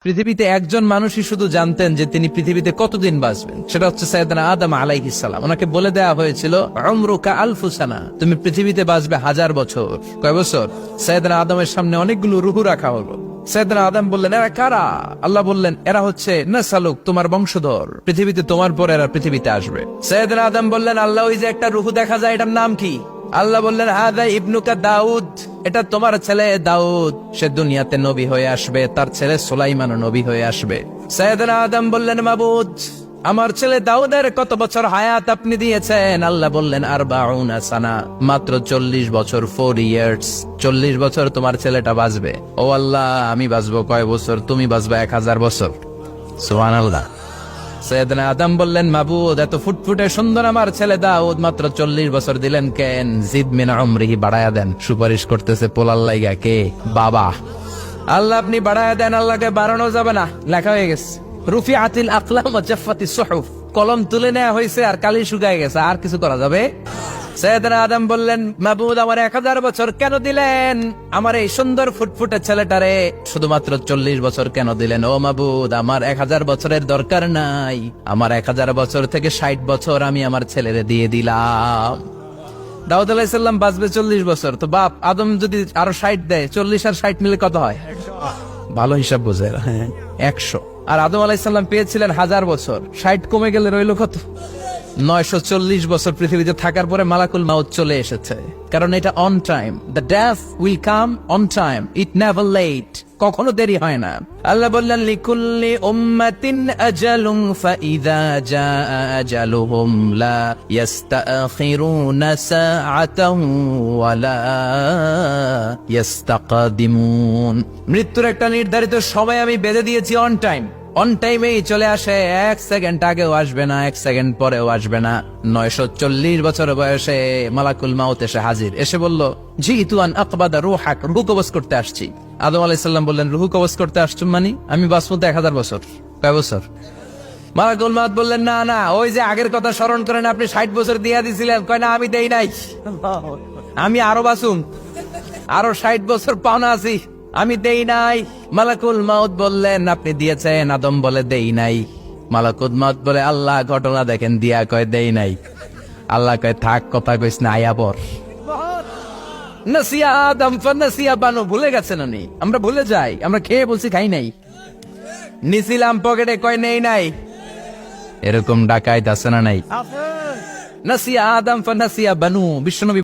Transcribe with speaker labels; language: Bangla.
Speaker 1: পৃথিবীতে একজন মানুষই শুধু জানতেন যে তিনি পৃথিবীতে কতদিন বাঁচবেন, সেটা হচ্ছে সাইয়েদনা আদম আলাইহিস সালাম। ওনাকে বলে দেওয়া হয়েছিল উমরুকা আলফু সানা, তুমি পৃথিবীতে বাঁচবে 1000 বছর। কয় বছর? সাইয়েদনা আদমের সামনে অনেকগুলো রূহ রাখা হলো। সাইয়েদনা আদম বললেন, এরা কারা? আল্লাহ বললেন, এরা হচ্ছে নাসালুক, তোমার বংশধর, পৃথিবীতে তোমার পর এরা পৃথিবীতে আসবে। সাইয়েদনা আদম বললেন, আল্লাহ ওই যে একটা রূহ দেখা যায়, এটার নাম কি? আল্লাহ বললেন, হাদা ইবনুকা দাউদ, এটা তোমার ছেলে দাউদ, সে দুনিয়াতে নবী হয়ে আসবে, তার ছেলে সুলাইমানও নবী হয়ে আসবে। সাইয়েদনা আদম বললেন, মাবুদ, আমার ছেলে দাউদের কত বছর হায়াত আপনি দিয়েছেন? আল্লাহ বললেন, 40 সানা, মাত্র 40 বছর, 4 ইয়ার্স, 40 বছর তোমার ছেলেটা বাঁচবে। ও আল্লাহ, আমি বাঁচবো কয় বছর? তুমি বাঁচবে 1000 বছর। সুবহানাল্লাহ। সাইয়েদনা আদম বললেন, মাবুদ, এত ফুটফুটে সুন্দর আমার ছেলে দাউদ, মাত্র 40 বছর দিলেন কেন? জিদ মিন উমরিহি, বাড়ায়া দেন। সুপারিশ করতেছে পোলার লাইগা কে? বাবা। আল্লাহ আপনি বাড়ায়া দেন। আল্লাহকে বাড়ানো যাবে না, লেখা হয়ে গেছে। রুফিআতিল আকলাম ওয়া জাফফাতিস সুহুফ, কলম তুলে নেওয়া হয়েছে আর কালি শুকায় গেছে, আর কিছু করা যাবে? সাইয়েদনা আদম বললেন, মাবুদ, আমার 1000 বছর কেন দিলেন? আমার এই সুন্দর ফুটফুটে ছেলেটারে শুধুমাত্র 40 বছর কেন দিলেন? ও মাবুদ, আমার 1000 বছরের দরকার নাই, আমার 1000 বছর থেকে 60 বছর আমি আমার ছেলেরে দিয়ে দিলাম। দাউদ আলাইহিস সালাম বাঁচবে 40 বছর, তো বাপ আদম যদি আরো 60 দেয়, 40 আর 60 মিলে কত হয়? ভালো হিসাব বোঝে, 100। আর আদম আলাইহিস সালাম পেয়েছিলেন 1000 বছর, 60 কমে গেলে রইল কত? 940 বছর পৃথিবীতে থাকার পরে মালাকুল মাউত চলে এসেছে, কারণ এটা on time. The death will come on time, it never late, কখনো দেরি হয় না। আল্লাহ বললেন, লিকুল্লি উম্মাতিন আজালুন ফাইযা জাআ আজালুহুম লা ইস্তাখিরুনা সাআতান ওয়া লা ইস্তাকদিমুন। মৃত্যুর একটা নির্ধারিত সময় আমি বেঁধে দিয়েছি, অন টাইম। অন টাইমেই চলে আসে, 1 সেকেন্ড আগেও আসবে না, 1 সেকেন্ড পরেও আসবে না। 940 বছর বয়সে মালাকুল মাউত এসে হাজির, এসে বলল, জিতু আন আকবাদা রূহাক, রূহ কবজ করতে আসছি। আদম আলাইহিস সালাম বললেন, রূহ কবজ করতে আসছো মানে? আমি বাঁচবো 1000 বছর। কয় বছর? মালাকুল মাউত বললেন, না না, ওই যে আগের কথা স্মরণ করেন, আপনি 60 বছর দিয়া দিছিলেন। কয় না, আমি দেই নাই, আমি আরো বাঁচুম, আরো 60 বছর পাওনা আছি, আমি দেই নাই। মালাকুল মাউত বললেন, আপনি দিয়েছেন। আদম বলে, দেই নাই। মালাকুল মাউত বলে, আল্লাহ ঘটনা দেখেন, দিয়া কয় দেই নাই। আল্লাহ কয়, থাক, কথা কইস না, আয়া পর। নাসিয়া আদম ফানাসিয়া বানু, ভুলে গেছেন উনি। আমরা ভুলে যাই, আমরা খেয়ে বলছি খাই নাই, নিছিলাম পকেটে, কয় নেই নাই। এরকম ডাকাইত আছে না নাই? নাসিয়া আদম ফানাসিয়া বানু। বিশ্বনবী